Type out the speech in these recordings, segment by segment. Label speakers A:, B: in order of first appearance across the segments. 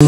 A: Le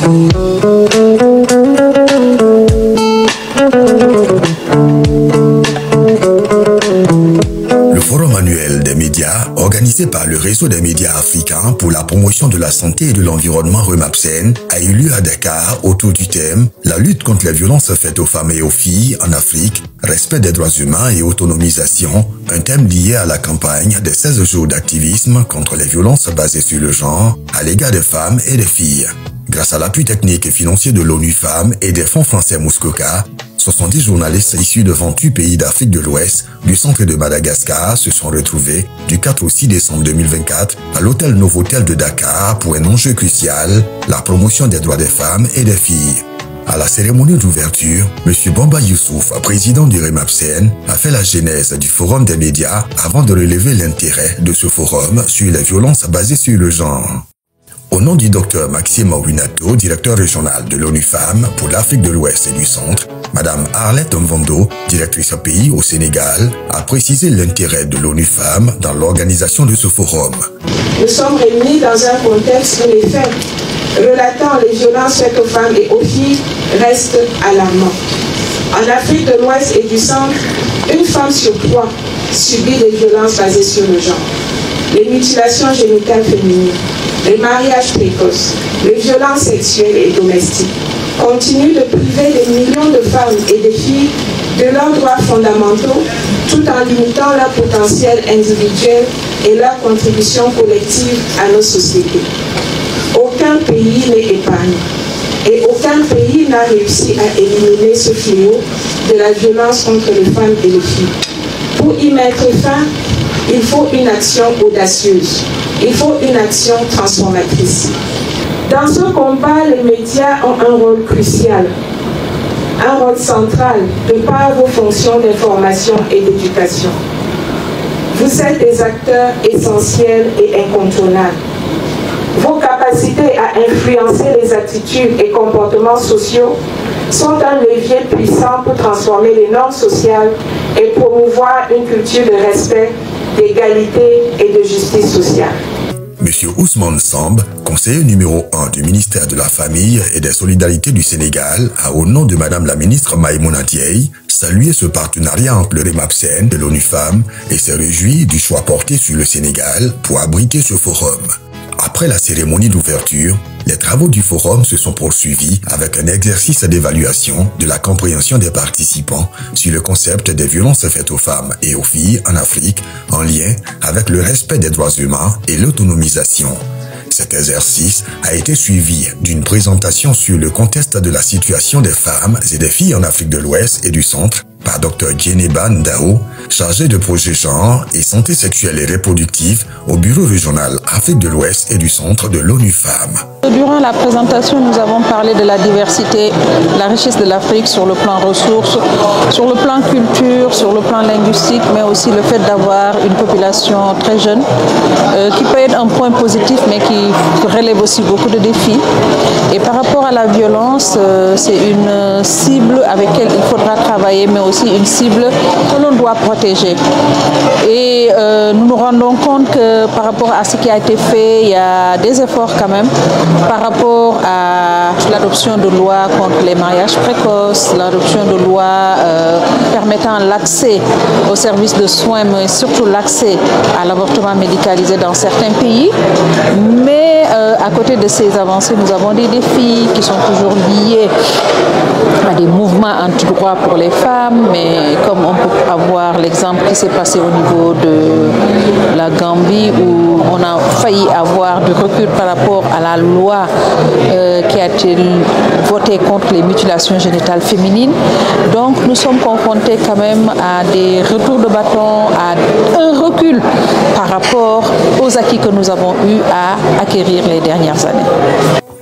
A: forum annuel des médias, organisé par le réseau des médias africains pour la promotion de la santé et de l'environnement REMAPSEN, a eu lieu à Dakar autour du thème « La lutte contre les violences faites aux femmes et aux filles en Afrique, respect des droits humains et autonomisation », un thème lié à la campagne des 16 jours d'activisme contre les violences basées sur le genre à l'égard des femmes et des filles. Grâce à l'appui technique et financier de l'ONU Femmes et des fonds français Muskoka, 70 journalistes issus de 28 pays d'Afrique de l'Ouest, du centre de Madagascar se sont retrouvés du 4 au 6 décembre 2024 à l'hôtel Novotel de Dakar pour un enjeu crucial, la promotion des droits des femmes et des filles. À la cérémonie d'ouverture, M. Bamba Youssouf, président du REMAPSEN, a fait la genèse du forum des médias avant de relever l'intérêt de ce forum sur les violences basées sur le genre. Au nom du Dr Maxime Ouinato, directeur régional de l'ONU Femmes pour l'Afrique de l'Ouest et du Centre, Madame Arlette Mvondo, directrice pays au Sénégal, a précisé l'intérêt de l'ONU Femmes dans l'organisation de ce forum.
B: Nous sommes réunis dans un contexte où les faits relatant les violences faites aux femmes et aux filles restent alarmants. En Afrique de l'Ouest et du Centre, une femme sur 3 subit des violences basées sur le genre. Les mutilations génitales féminines, les mariages précoces, les violences sexuelles et domestiques continuent de priver des millions de femmes et de filles de leurs droits fondamentaux tout en limitant leur potentiel individuel et leur contribution collective à nos sociétés. Aucun pays n'est épargné et aucun pays n'a réussi à éliminer ce fléau de la violence contre les femmes et les filles. Pour y mettre fin, il faut une action audacieuse, il faut une action transformatrice. Dans ce combat, les médias ont un rôle crucial, un rôle central de par vos fonctions d'information et d'éducation. Vous êtes des acteurs essentiels et incontournables. Vos capacités à influencer les attitudes et comportements sociaux sont un levier puissant pour transformer les normes sociales et promouvoir une culture de respect, d'égalité et de justice sociale.
A: Monsieur Ousmane Samb, conseiller numéro 1 du ministère de la Famille et des Solidarités du Sénégal, a au nom de Madame la ministre Maïmouna Dièye salué ce partenariat entre le REMAPSEN de l'ONU Femmes et s'est réjoui du choix porté sur le Sénégal pour abriter ce forum. Après la cérémonie d'ouverture, les travaux du forum se sont poursuivis avec un exercice d'évaluation de la compréhension des participants sur le concept des violences faites aux femmes et aux filles en Afrique en lien avec le respect des droits humains et l'autonomisation. Cet exercice a été suivi d'une présentation sur le contexte de la situation des femmes et des filles en Afrique de l'Ouest et du Centre par Dr Djeneba Ndao, chargé de projet genre et santé sexuelle et reproductive au bureau régional Afrique de l'Ouest et du Centre de l'ONU Femmes.
C: Durant la présentation, nous avons parlé de la diversité, la richesse de l'Afrique sur le plan ressources, sur le plan culture, sur le plan linguistique, mais aussi le fait d'avoir une population très jeune qui peut être un point positif, mais qui relève aussi beaucoup de défis. Et par rapport à la violence, c'est une cible avec laquelle il faudra travailler, mais aussi une cible que l'on doit protéger. Et nous nous rendons compte que par rapport à ce qui a été fait, il y a des efforts quand même par rapport à l'adoption de lois contre les mariages précoces, l'adoption de lois permettant l'accès aux services de soins, mais surtout l'accès à l'avortement médicalisé dans certains pays. Mais à côté de ces avancées, nous avons des défis qui sont toujours liés à des mouvements anti-droits pour les femmes, mais comme on peut avoir l'exemple qui s'est passé au niveau de la Gambie où on a failli avoir du recul par rapport à la loi qui a été votée contre les mutilations génitales féminines. Donc nous sommes confrontés quand même à des retours de bâton, à un recul par rapport aux acquis que nous avons eu à acquérir les dernières années.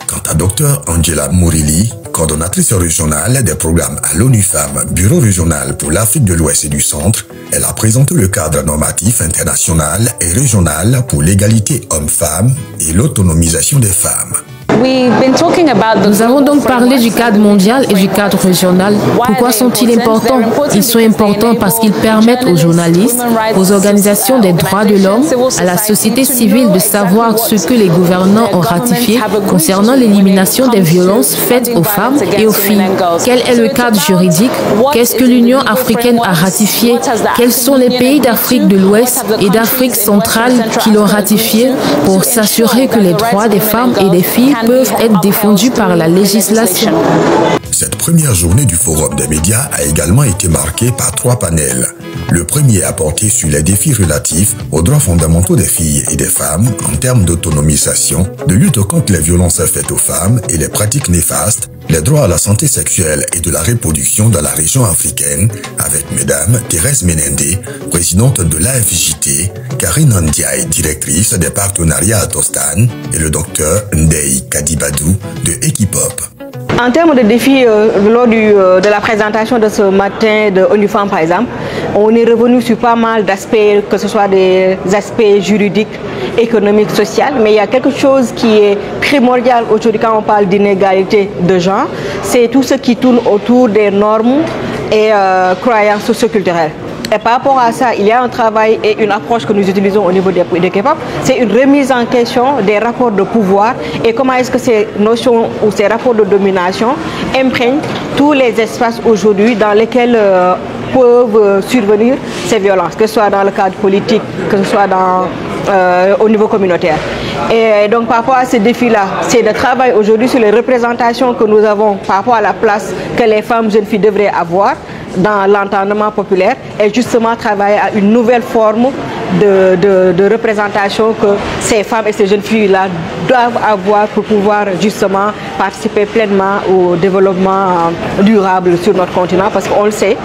A: Quant à Dr Angela Mourili, coordonnatrice régionale des programmes à l'ONU Femmes, bureau régional pour l'Afrique de l'Ouest et du Centre, elle a présenté le cadre normatif international et régional pour l'égalité hommes-femmes et l'autonomisation des femmes.
D: Nous avons donc parlé du cadre mondial et du cadre régional. Pourquoi sont-ils importants? Ils sont importants parce qu'ils permettent aux journalistes, aux organisations des droits de l'homme, à la société civile de savoir ce que les gouvernants ont ratifié concernant l'élimination des violences faites aux femmes et aux filles. Quel est le cadre juridique? Qu'est-ce que l'Union africaine a ratifié? Quels sont les pays d'Afrique de l'Ouest et d'Afrique centrale qui l'ont ratifié pour s'assurer que les droits des femmes et des filles peuvent être défendus par la législation?
A: Cette première journée du Forum des médias a également été marquée par 3 panels. Le premier a porté sur les défis relatifs aux droits fondamentaux des filles et des femmes en termes d'autonomisation, de lutte contre les violences faites aux femmes et les pratiques néfastes, les droits à la santé sexuelle et de la reproduction dans la région africaine, avec Mesdames Thérèse Menende, présidente de l'AFJT, Karine Ndiaye, directrice des partenariats à Tostan, et le docteur Ndei Kadibadou de Equipop.
E: En termes de défis, lors de la présentation de ce matin de ONU Femmes par exemple, on est revenu sur pas mal d'aspects, que ce soit des aspects juridiques, économiques, sociaux, mais il y a quelque chose qui est primordial aujourd'hui quand on parle d'inégalité de genre, c'est tout ce qui tourne autour des normes et croyances socioculturelles. Et par rapport à ça, il y a un travail et une approche que nous utilisons au niveau des K-pop. C'est une remise en question des rapports de pouvoir et comment est-ce que ces notions ou ces rapports de domination imprègnent tous les espaces aujourd'hui dans lesquels peuvent survenir ces violences, que ce soit dans le cadre politique, que ce soit au niveau communautaire. Et donc par rapport à ces défis-là, c'est de travail aujourd'hui sur les représentations que nous avons par rapport à la place que les femmes, jeunes filles devraient avoir dans l'entendement populaire et justement travailler à une nouvelle forme de représentation que ces femmes et ces jeunes filles-là doivent avoir pour pouvoir justement participer pleinement au développement durable sur notre continent parce qu'on le sait,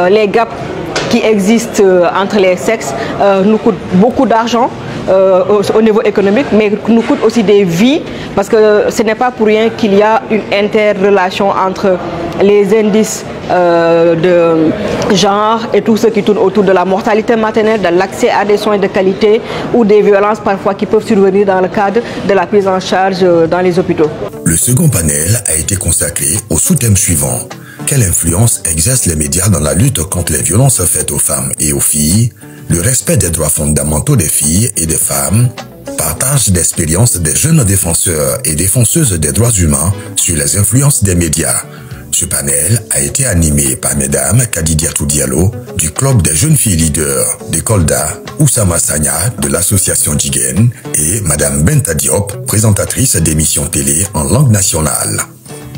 E: les gaps qui existent entre les sexes nous coûtent beaucoup d'argent au niveau économique, mais nous coûtent aussi des vies parce que ce n'est pas pour rien qu'il y a une interrelation entre les indices de genre et tout ce qui tourne autour de la mortalité maternelle, de l'accès à des soins de qualité ou des violences parfois qui peuvent survenir dans le cadre de la prise en charge dans les hôpitaux.
A: Le second panel a été consacré au sous-thème suivant. Quelle influence exercent les médias dans la lutte contre les violences faites aux femmes et aux filles, le respect des droits fondamentaux des filles et des femmes, partage d'expériences des jeunes défenseurs et défenseuses des droits humains sur les influences des médias. Ce panel a été animé par Mesdames Kadidiatou Diallo du Club des jeunes filles leaders de Kolda, Oussama Sagna de l'association Jigen et Madame Benta Diop, présentatrice d'émissions télé en langue nationale.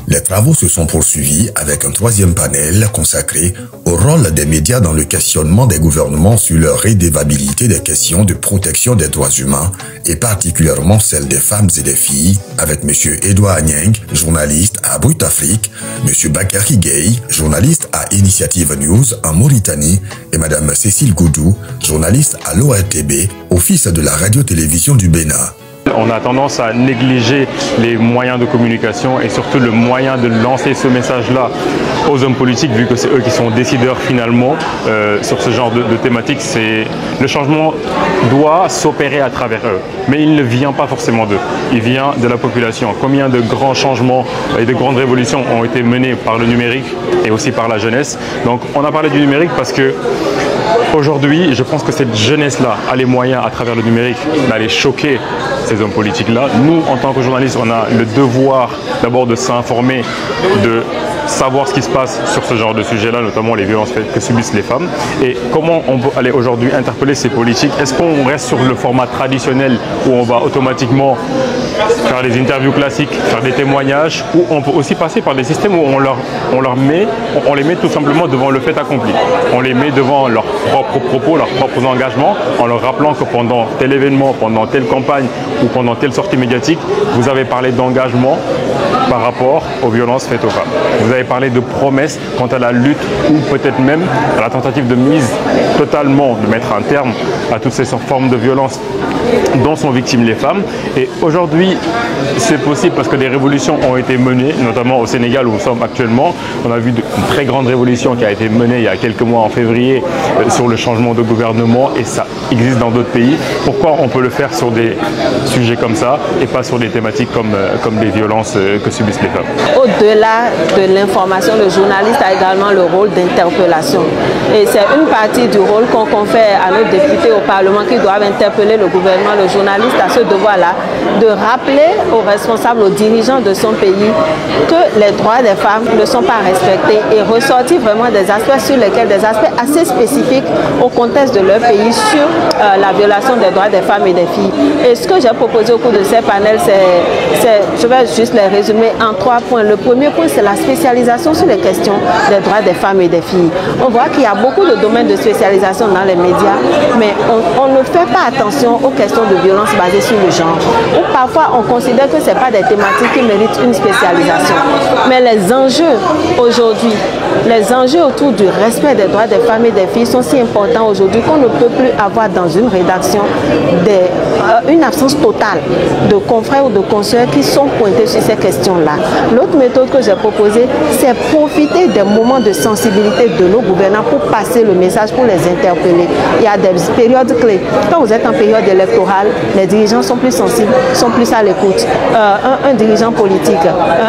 A: Les travaux se sont poursuivis avec un troisième panel consacré au rôle des médias dans le questionnement des gouvernements sur leur redevabilité des questions de protection des droits humains et particulièrement celles des femmes et des filles avec M. Edouard Agneng, journaliste à Brut Afrique, M. Bakary Gueye, journaliste à Initiative News en Mauritanie et Mme Cécile Goudou, journaliste à l'ORTB, Office de la radio-télévision du Bénin.
F: On a tendance à négliger les moyens de communication et surtout le moyen de lancer ce message-là aux hommes politiques, vu que c'est eux qui sont décideurs finalement sur ce genre de thématique. Le changement doit s'opérer à travers eux, mais il ne vient pas forcément d'eux, il vient de la population. Combien de grands changements et de grandes révolutions ont été menés par le numérique et aussi par la jeunesse. Donc on a parlé du numérique parce que aujourd'hui, je pense que cette jeunesse-là a les moyens, à travers le numérique, d'aller choquer ces hommes politiques-là. Nous, en tant que journalistes, on a le devoir d'abord de s'informer, de savoir ce qui se passe sur ce genre de sujet-là, notamment les violences que subissent les femmes. Et comment on peut aller aujourd'hui interpeller ces politiques? Est-ce qu'on reste sur le format traditionnel où on va automatiquement faire des interviews classiques, faire des témoignages, ou on peut aussi passer par des systèmes où on les met tout simplement devant le fait accompli. On les met devant leurs propres propos, leurs propres engagements, en leur rappelant que pendant tel événement, pendant telle campagne ou pendant telle sortie médiatique, vous avez parlé d'engagement par rapport aux violences faites aux femmes. Vous avez parlé de promesses quant à la lutte ou peut-être même à la tentative de mise totalement, de mettre un terme à toutes ces formes de violence dont sont victimes les femmes. Et aujourd'hui, c'est possible parce que des révolutions ont été menées, notamment au Sénégal où nous sommes actuellement. On a vu une très grande révolution qui a été menée il y a quelques mois en février sur le changement de gouvernement, et ça existe dans d'autres pays. Pourquoi on peut le faire sur des sujets comme ça et pas sur des thématiques comme les violences que subissent les femmes?
G: Au-delà de l'information, le journaliste a également le rôle d'interpellation. Et c'est une partie du rôle qu'on confère à nos députés au Parlement qui doivent interpeller le gouvernement. Le journaliste a ce devoir-là de rappeler aux responsables, aux dirigeants de son pays que les droits des femmes ne sont pas respectés et ressortir vraiment des aspects sur lesquels, des aspects assez spécifiques au contexte de leur pays sur la violation des droits des femmes et des filles. Et ce que j'ai proposé au cours de ces panels, je vais juste les résumer en 3 points. Le premier point, c'est la spécialisation sur les questions des droits des femmes et des filles. On voit qu'il y a beaucoup de domaines de spécialisation dans les médias, mais on ne fait pas attention aux questions de violence basées sur le genre. Ou parfois, on considère que ce n'est pas des thématiques qui méritent une spécialisation. Mais les enjeux aujourd'hui, les enjeux autour du respect des droits des femmes et des filles sont si importants aujourd'hui qu'on ne peut plus avoir dans une rédaction une absence totale de confrères ou de consoeurs qui sont pointés sur ces questions-là. L'autre méthode que j'ai proposée, c'est profiter des moments de sensibilité de nos gouvernants pour passer le message, pour les interpeller. Il y a des périodes clés. Quand vous êtes en période électorale, les dirigeants sont plus sensibles, sont plus à l'écoute. Un dirigeant politique,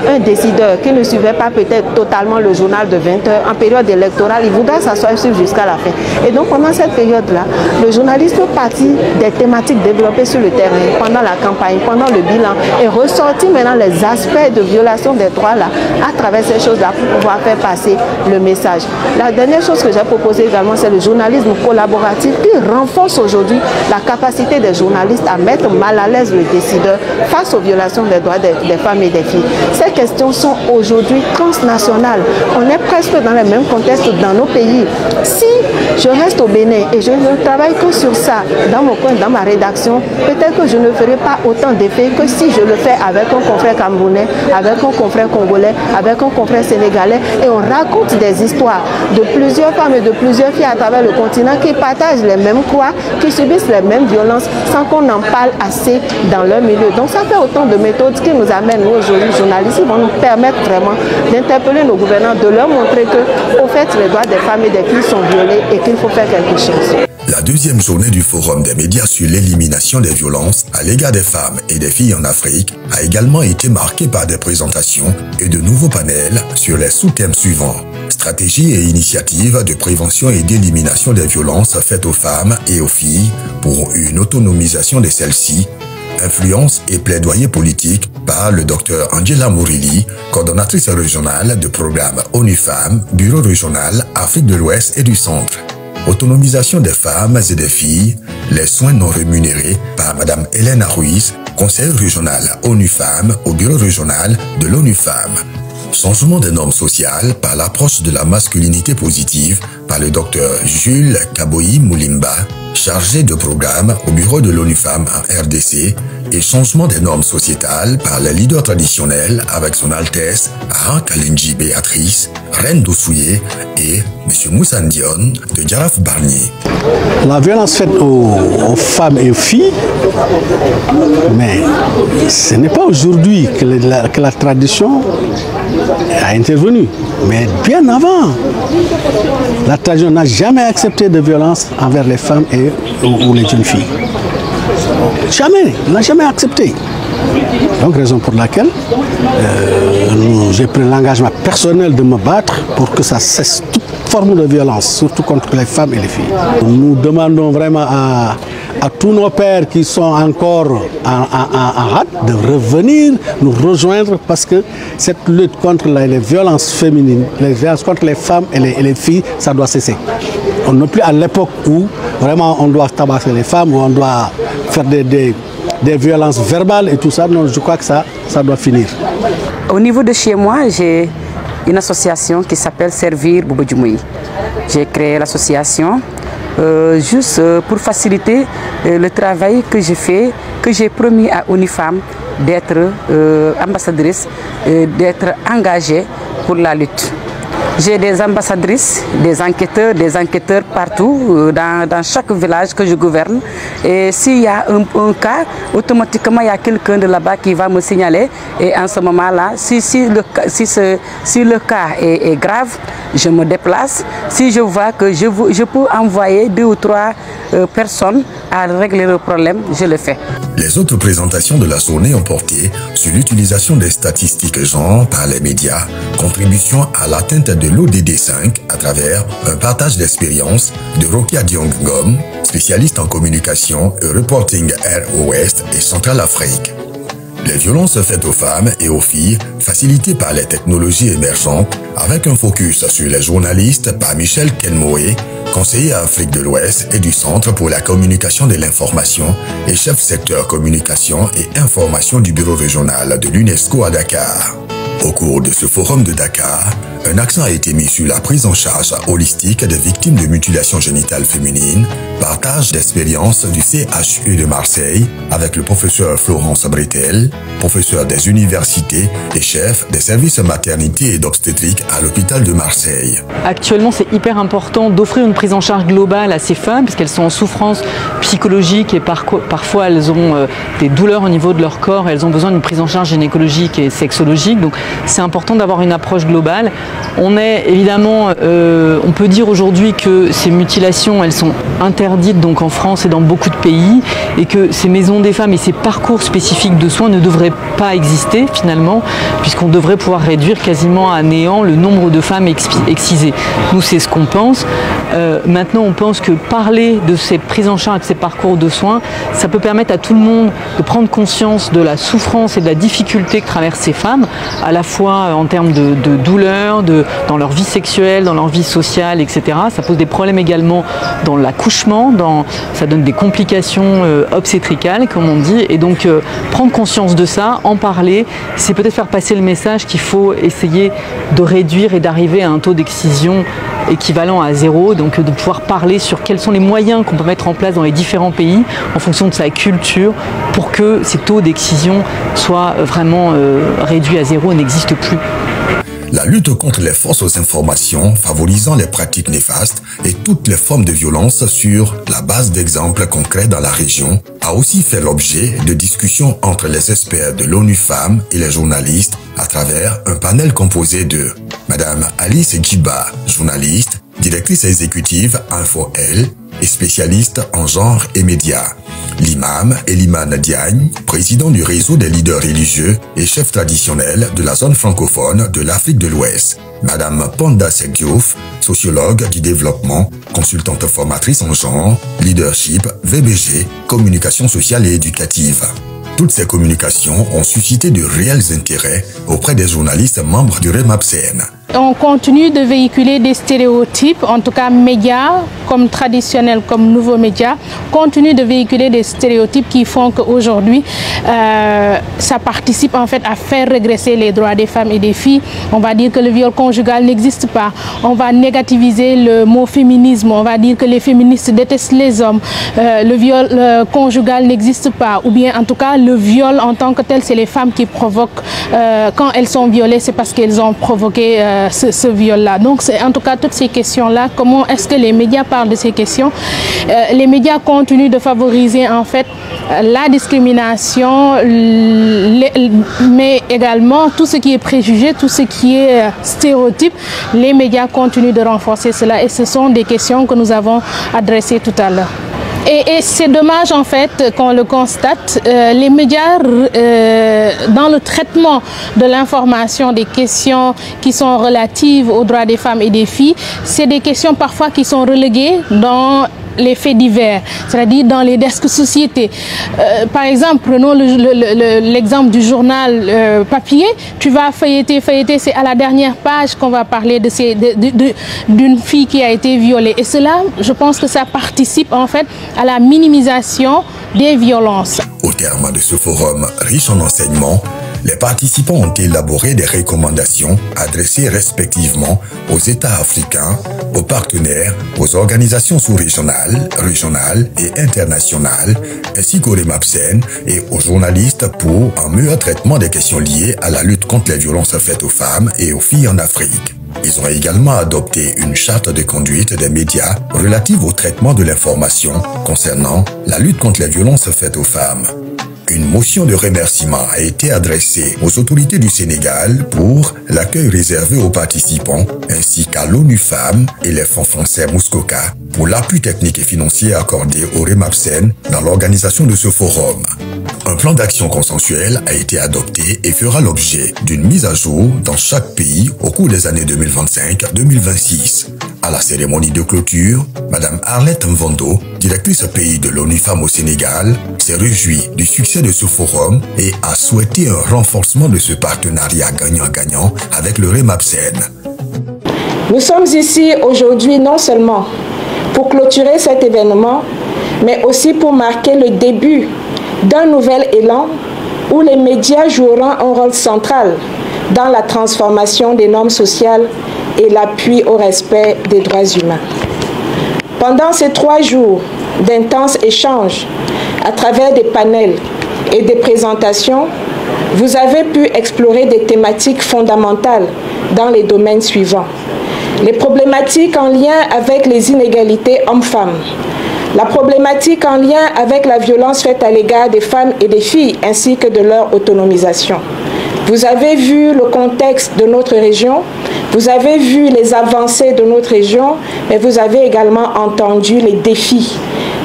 G: un décideur qui ne suivait pas peut-être totalement le journal de 20h, en période électorale, il voudra s'asseoir jusqu'à la fin. Et donc pendant cette période-là, le journaliste peut partir des thématiques développées sur le terrain, pendant la campagne, pendant le bilan, et ressortir maintenant les aspects de violation des droits-là à travers ces choses-là pour pouvoir faire passer le message. La dernière chose que j'ai proposée également, c'est le journalisme collaboratif qui renforce aujourd'hui la capacité des journalistes à mettre mal à l'aise le décideur face aux violations des droits des femmes et des filles. Ces questions sont aujourd'hui transnationales. On est presque dans le même contexte dans nos pays. Si je reste au Bénin et je ne travaille que sur ça dans mon coin, dans ma rédaction, peut-être que je ne ferai pas autant d'effets que si je le fais avec un confrère camerounais, avec un confrère congolais, avec un confrère sénégalais, et on raconte des histoires de plusieurs femmes et de plusieurs filles à travers le continent qui partagent les mêmes croix, qui subissent les mêmes violences sans qu'on en parle assez dans leur milieu. Donc ça fait autant de méthodes qui nous amènent, nous aujourd'hui, journalistes, qui vont nous permettre vraiment d'interpeller nos gouvernants, de leur montrer que, au fait, les droits des femmes et des filles sont violés et qu'il faut faire quelque chose.
A: La deuxième journée du Forum des médias sur l'élimination des violences à l'égard des femmes et des filles en Afrique a également été marquée par des présentations et de nouveaux panels sur les sous-thèmes suivants: stratégies et initiatives de prévention et d'élimination des violences faites aux femmes et aux filles pour une autonomisation de celles-ci, influence et plaidoyer politique par le Dr Angela Mourili, coordonnatrice régionale du programme ONU Femmes, Bureau régional Afrique de l'Ouest et du Centre. Autonomisation des femmes et des filles, les soins non rémunérés par Mme Hélène Ruiz, conseillère régionale ONU Femmes au Bureau régional de l'ONU Femmes. Changement des normes sociales par l'approche de la masculinité positive par le Dr Jules Kaboyi Moulimba, chargé de programme au Bureau de l'ONU Femmes en RDC, et changement des normes sociétales par les leaders traditionnels avec son Altesse Aran Kalenji Béatrice, Reine d'Ossouye et M. Moussa Ndion de Djaraf Barnier.
H: La violence faite aux femmes et aux filles, mais ce n'est pas aujourd'hui que la tradition a intervenu, mais bien avant. La tradition n'a jamais accepté de violence envers les femmes ou les jeunes filles. Jamais, n'a jamais accepté. Donc, raison pour laquelle j'ai pris l'engagement personnel de me battre pour que ça cesse toute forme de violence, surtout contre les femmes et les filles. Nous demandons vraiment à tous nos pères qui sont encore en rate de revenir nous rejoindre, parce que cette lutte contre les violences féminines, les violences contre les femmes et les filles, ça doit cesser. On n'est plus à l'époque où vraiment on doit tabasser les femmes, où on doit faire des violences verbales et tout ça. Non, je crois que ça doit finir.
I: Au niveau de chez moi, j'ai une association qui s'appelle Servir Bobo Djoumoui. J'ai créé l'association juste pour faciliter le travail que je fais, que j'ai promis à ONU Femmes d'être ambassadrice, d'être engagée pour la lutte. J'ai des ambassadrices, des enquêteurs partout, dans chaque village que je gouverne. Et s'il y a un cas, automatiquement, il y a quelqu'un de là-bas qui va me signaler. Et en ce moment-là, si le cas est grave, je me déplace. Si je vois que je peux envoyer 2 ou 3 personnes à régler le problème, je le fais.
A: Les autres présentations de la journée ont porté sur l'utilisation des statistiques genre par les médias, contribution à l'atteinte de l'ODD5 à travers un partage d'expériences de Rokia Diongom, spécialiste en communication et reporting Air Ouest et Centrale Afrique. Les violences faites aux femmes et aux filles, facilitées par les technologies émergentes, avec un focus sur les journalistes par Michel Kenmoé, conseiller à Afrique de l'Ouest et du Centre pour la communication de l'information et chef secteur communication et information du bureau régional de l'UNESCO à Dakar. Au cours de ce forum de Dakar, un accent a été mis sur la prise en charge holistique des victimes de mutilations génitales féminines, partage d'expériences du CHU de Marseille avec le professeur Florence Bretel, professeur des universités et chef des services maternité et d'obstétrique à l'hôpital de Marseille.
J: Actuellement, c'est hyper important d'offrir une prise en charge globale à ces femmes puisqu'elles sont en souffrance psychologique et parfois elles ont des douleurs au niveau de leur corps et elles ont besoin d'une prise en charge gynécologique et sexologique. Donc c'est important d'avoir une approche globale. On est évidemment, on peut dire aujourd'hui que ces mutilations, elles sont interdites donc en France et dans beaucoup de pays et que ces maisons des femmes et ces parcours spécifiques de soins ne devraient pas exister finalement puisqu'on devrait pouvoir réduire quasiment à néant le nombre de femmes excisées. Nous, c'est ce qu'on pense. Maintenant, on pense que parler de ces prises en charge, de ces parcours de soins, ça peut permettre à tout le monde de prendre conscience de la souffrance et de la difficulté que traversent ces femmes, à la fois en termes de douleur, dans leur vie sexuelle, dans leur vie sociale, etc. Ça pose des problèmes également dans l'accouchement, ça donne des complications obstétricales, comme on dit. Et donc, prendre conscience de ça, en parler, c'est peut-être faire passer le message qu'il faut essayer de réduire et d'arriver à un taux d'excision équivalent à 0, donc de pouvoir parler sur quels sont les moyens qu'on peut mettre en place dans les différents pays en fonction de sa culture pour que ces taux d'excision soient vraiment réduits à 0 et n'existent plus.
A: La lutte contre les fausses informations favorisant les pratiques néfastes et toutes les formes de violence sur la base d'exemples concrets dans la région a aussi fait l'objet de discussions entre les experts de l'ONU Femmes et les journalistes à travers un panel composé de Madame Alice Djiba, journaliste, directrice exécutive InfoL et spécialiste en genre et médias. L'imam Elimane Diagne, président du réseau des leaders religieux et chef traditionnel de la zone francophone de l'Afrique de l'Ouest. Madame Ponda Sekdiouf, sociologue du développement, consultante formatrice en genre, leadership, VBG, communication sociale et éducative. Toutes ces communications ont suscité de réels intérêts auprès des journalistes membres du REMAPSEN.
K: On continue de véhiculer des stéréotypes, en tout cas médias, comme traditionnels, comme nouveaux médias, continuent de véhiculer des stéréotypes qui font qu'aujourd'hui, ça participe en fait à faire régresser les droits des femmes et des filles. On va dire que le viol conjugal n'existe pas. On va négativiser le mot féminisme. On va dire que les féministes détestent les hommes. Le viol conjugal n'existe pas. Ou bien en tout cas, le viol en tant que tel, c'est les femmes qui provoquent. Quand elles sont violées, c'est parce qu'elles ont provoqué ce viol-là. Donc, c'est en tout cas toutes ces questions-là. Comment est-ce que les médias parlent de ces questions? Les médias continuent de favoriser en fait la discrimination, mais également tout ce qui est préjugé, tout ce qui est stéréotype. Les médias continuent de renforcer cela et ce sont des questions que nous avons adressées tout à l'heure. Et c'est dommage en fait qu'on le constate, les médias dans le traitement de l'information des questions qui sont relatives aux droits des femmes et des filles, c'est des questions parfois qui sont reléguées dans les faits divers, c'est-à-dire dans les desks sociétés. Par exemple, prenons l'exemple du journal papier. Tu vas feuilleter, c'est à la dernière page qu'on va parler d'une fille qui a été violée. Et cela, je pense que ça participe en fait à la minimisation des violences.
A: Au terme de ce forum riche en enseignements, les participants ont élaboré des recommandations adressées respectivement aux États africains, aux partenaires, aux organisations sous-régionales, régionales et internationales, ainsi qu'au REMAPSEN et aux journalistes pour un meilleur traitement des questions liées à la lutte contre les violences faites aux femmes et aux filles en Afrique. Ils ont également adopté une charte de conduite des médias relative au traitement de l'information concernant la lutte contre les violences faites aux femmes. Une motion de remerciement a été adressée aux autorités du Sénégal pour l'accueil réservé aux participants ainsi qu'à l'ONU Femmes et les fonds français Muskoka pour l'appui technique et financier accordé au REMAPSEN dans l'organisation de ce forum. Un plan d'action consensuel a été adopté et fera l'objet d'une mise à jour dans chaque pays au cours des années 2025-2026. À la cérémonie de clôture, Mme Arlette Mvondo, directrice pays de l'ONU Femmes au Sénégal, s'est réjouie du succès de ce forum et a souhaité un renforcement de ce partenariat gagnant-gagnant avec le REMAPSEN.
B: Nous sommes ici aujourd'hui non seulement pour clôturer cet événement, mais aussi pour marquer le début d'un nouvel élan où les médias joueront un rôle central dans la transformation des normes sociales et l'appui au respect des droits humains. Pendant ces 3 jours d'intenses échanges à travers des panels et des présentations, vous avez pu explorer des thématiques fondamentales dans les domaines suivants. Les problématiques en lien avec les inégalités hommes-femmes, la problématique en lien avec la violence faite à l'égard des femmes et des filles ainsi que de leur autonomisation. Vous avez vu le contexte de notre région, vous avez vu les avancées de notre région, mais vous avez également entendu les défis,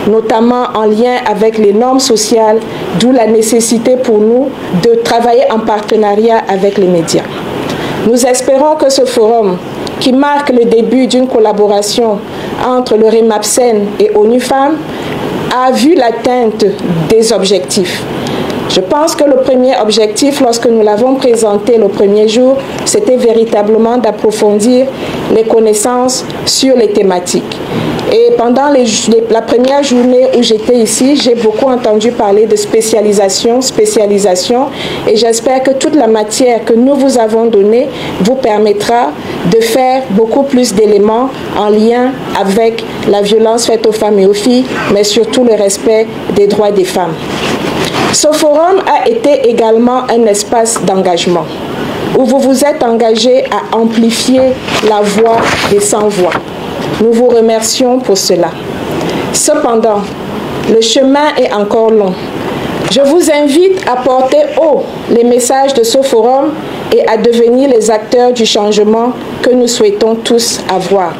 B: notamment en lien avec les normes sociales, d'où la nécessité pour nous de travailler en partenariat avec les médias. Nous espérons que ce forum, qui marque le début d'une collaboration entre le REMAPSEN et ONU Femmes, a vu l'atteinte des objectifs. Je pense que le premier objectif, lorsque nous l'avons présenté le premier jour, c'était véritablement d'approfondir les connaissances sur les thématiques. Et pendant la première journée où j'étais ici, j'ai beaucoup entendu parler de spécialisation, et j'espère que toute la matière que nous vous avons donnée vous permettra de faire beaucoup plus d'éléments en lien avec la violence faite aux femmes et aux filles, mais surtout le respect des droits des femmes. Ce forum a été également un espace d'engagement où vous vous êtes engagés à amplifier la voix des sans-voix. Nous vous remercions pour cela. Cependant, le chemin est encore long. Je vous invite à porter haut les messages de ce forum et à devenir les acteurs du changement que nous souhaitons tous avoir.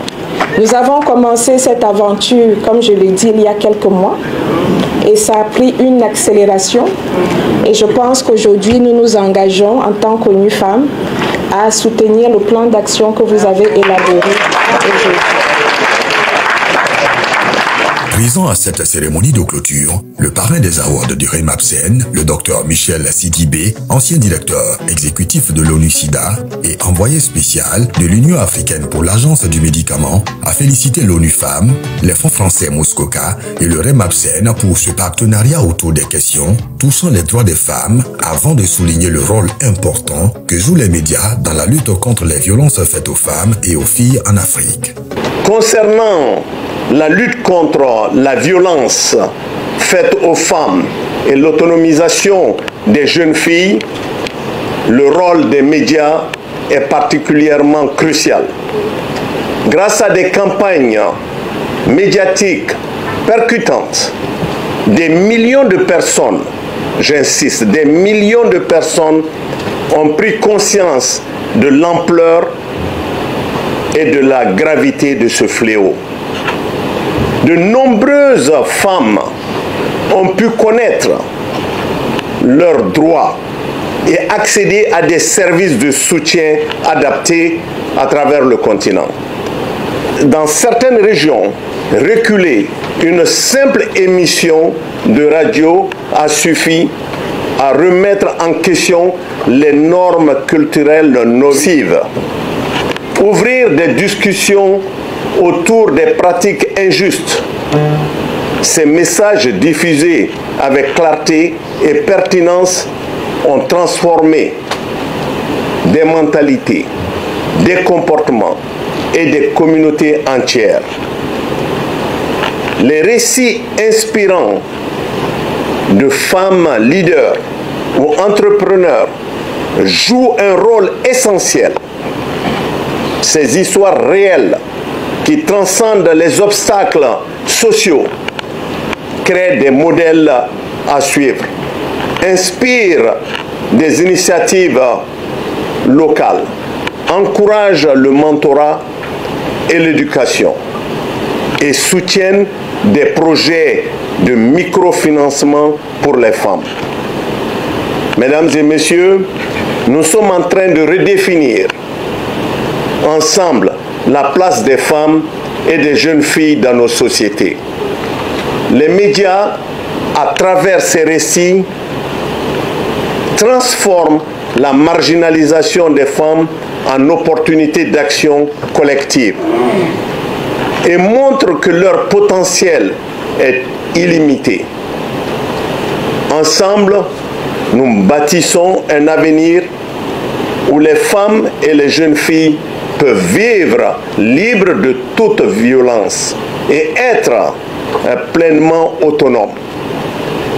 B: Nous avons commencé cette aventure, comme je l'ai dit, il y a quelques mois, et ça a pris une accélération. Et je pense qu'aujourd'hui, nous nous engageons en tant qu'ONU Femmes à soutenir le plan d'action que vous avez élaboré aujourd'hui.
A: Présent à cette cérémonie de clôture, le parrain des awards du REMAPSEN, le Dr Michel Sidibé, ancien directeur exécutif de l'ONU-SIDA et envoyé spécial de l'Union africaine pour l'Agence du médicament, a félicité l'ONU Femmes, les fonds français Muskoka et le REMAPSEN pour ce partenariat autour des questions touchant les droits des femmes, avant de souligner le rôle important que jouent les médias dans la lutte contre les violences faites aux femmes et aux filles en Afrique.
L: Concernant la lutte contre la violence faite aux femmes et l'autonomisation des jeunes filles, le rôle des médias est particulièrement crucial. Grâce à des campagnes médiatiques percutantes, des millions de personnes, j'insiste, des millions de personnes ont pris conscience de l'ampleur et de la gravité de ce fléau. De nombreuses femmes ont pu connaître leurs droits et accéder à des services de soutien adaptés à travers le continent. Dans certaines régions reculées, une simple émission de radio a suffi à remettre en question les normes culturelles nocives. Ouvrir des discussions autour des pratiques injustes. Ces messages diffusés avec clarté et pertinence ont transformé des mentalités, des comportements et des communautés entières. Les récits inspirants de femmes leaders ou entrepreneurs jouent un rôle essentiel. ces histoires réelles qui transcendent les obstacles sociaux, créent des modèles à suivre, inspirent des initiatives locales, encouragent le mentorat et l'éducation et soutiennent des projets de microfinancement pour les femmes. Mesdames et messieurs, nous sommes en train de redéfinir ensemble la place des femmes et des jeunes filles dans nos sociétés. Les médias, à travers ces récits, transforment la marginalisation des femmes en opportunité d'action collective et montrent que leur potentiel est illimité. Ensemble, nous bâtissons un avenir où les femmes et les jeunes filles peuvent vivre libres de toute violence et être pleinement autonomes.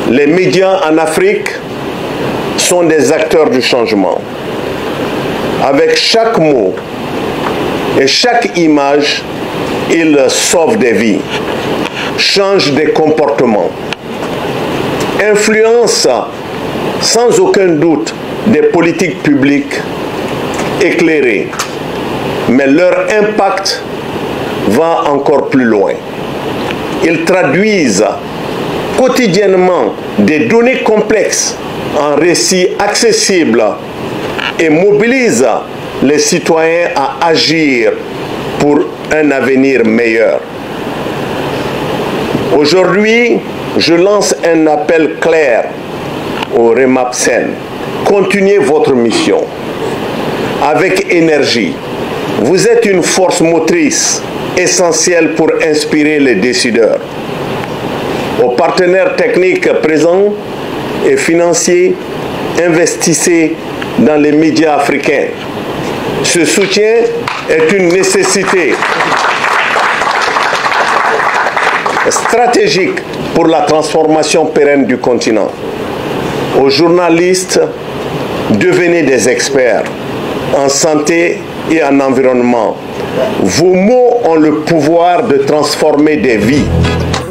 L: Les médias en Afrique sont des acteurs du changement. Avec chaque mot et chaque image, ils sauvent des vies, changent des comportements, influencent sans aucun doute des politiques publiques éclairées. Mais leur impact va encore plus loin. Ils traduisent quotidiennement des données complexes en récits accessibles et mobilisent les citoyens à agir pour un avenir meilleur. Aujourd'hui, je lance un appel clair au REMAPSEN. Continuez votre mission avec énergie. Vous êtes une force motrice essentielle pour inspirer les décideurs. Aux partenaires techniques présents et financiers, investissez dans les médias africains. Ce soutien est une nécessité stratégique pour la transformation pérenne du continent. Aux journalistes, devenez des experts en santé et en environnement. Vos mots ont le pouvoir de transformer des vies.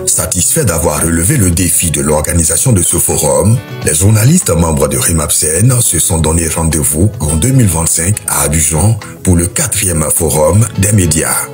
A: Satisfaits d'avoir relevé le défi de l'organisation de ce forum, les journalistes membres de REMAPSEN se sont donné rendez-vous en 2025 à Abidjan pour le 4e forum des médias.